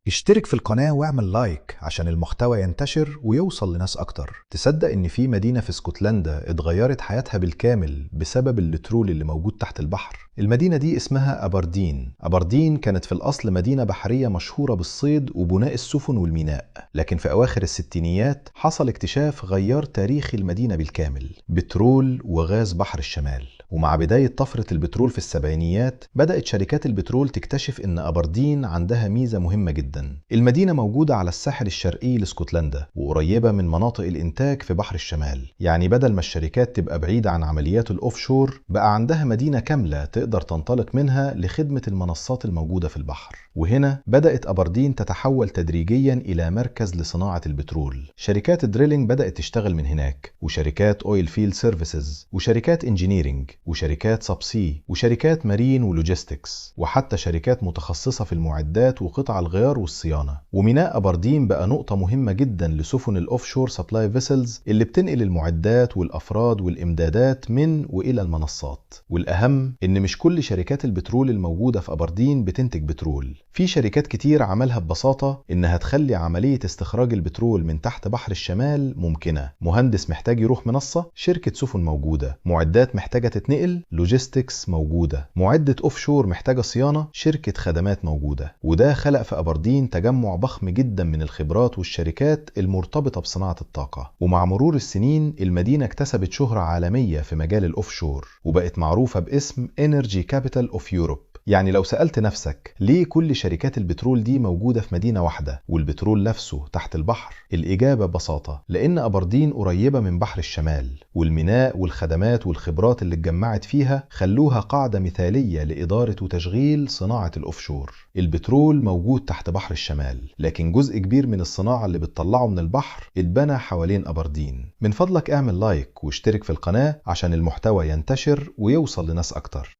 اشترك في القناة واعمل لايك عشان المحتوى ينتشر ويوصل لناس أكتر. تصدق إن في مدينة في اسكتلندا اتغيرت حياتها بالكامل بسبب البترول اللي موجود تحت البحر؟ المدينة دي اسمها أبردين. أبردين كانت في الأصل مدينة بحرية مشهورة بالصيد وبناء السفن والميناء، لكن في أواخر الستينيات حصل اكتشاف غير تاريخ المدينة بالكامل: بترول وغاز بحر الشمال. ومع بداية طفرة البترول في السبعينيات بدأت شركات البترول تكتشف إن أبردين عندها ميزة مهمة جدا. المدينة موجودة على الساحل الشرقي لاسكتلندا وقريبة من مناطق الإنتاج في بحر الشمال، يعني بدل ما الشركات تبقى بعيدة عن عمليات الأوفشور بقى عندها مدينة كاملة تقدر تنطلق منها لخدمة المنصات الموجودة في البحر. وهنا بدأت أبردين تتحول تدريجيا إلى مركز لصناعة البترول. شركات دريلينج بدأت تشتغل من هناك، وشركات أويل فيلد سيرفيسز، وشركات انجينيرينج، وشركات سبسي، وشركات مارين ولوجيستكس، وحتى شركات متخصصة في المعدات وقطع الغيار والصيانة. وميناء أبردين بقى نقطة مهمة جدا لسفن الأوفشور سبلاي فيسلز اللي بتنقل المعدات والأفراد والإمدادات من وإلى المنصات. والأهم إن مش كل شركات البترول الموجودة في أبردين بتنتج بترول. في شركات كتير عملها ببساطة إنها تخلي عملية استخراج البترول من تحت بحر الشمال ممكنة. مهندس محتاج يروح منصة، شركة سفن موجودة. معدات محتاجة تتنقل، لوجيستكس موجودة. معدة أوفشور محتاجة صيانة، شركة خدمات موجودة. وده خلق في أبردين تجمع ضخم جدا من الخبرات والشركات المرتبطة بصناعة الطاقة. ومع مرور السنين المدينة اكتسبت شهرة عالمية في مجال الأوفشور وبقت معروفة باسم Energy Capital of Europe. يعني لو سألت نفسك ليه كل شركات البترول دي موجودة في مدينة واحدة والبترول نفسه تحت البحر، الإجابة ببساطة: لأن أبردين قريبة من بحر الشمال، والميناء والخدمات والخبرات اللي اتجمعت فيها خلوها قاعدة مثالية لإدارة وتشغيل صناعة الأوفشور. البترول موجود تحت بحر الشمال، لكن جزء كبير من الصناعة اللي بتطلعه من البحر اتبنى حوالين أبردين. من فضلك اعمل لايك واشترك في القناة عشان المحتوى ينتشر ويوصل لناس أكتر.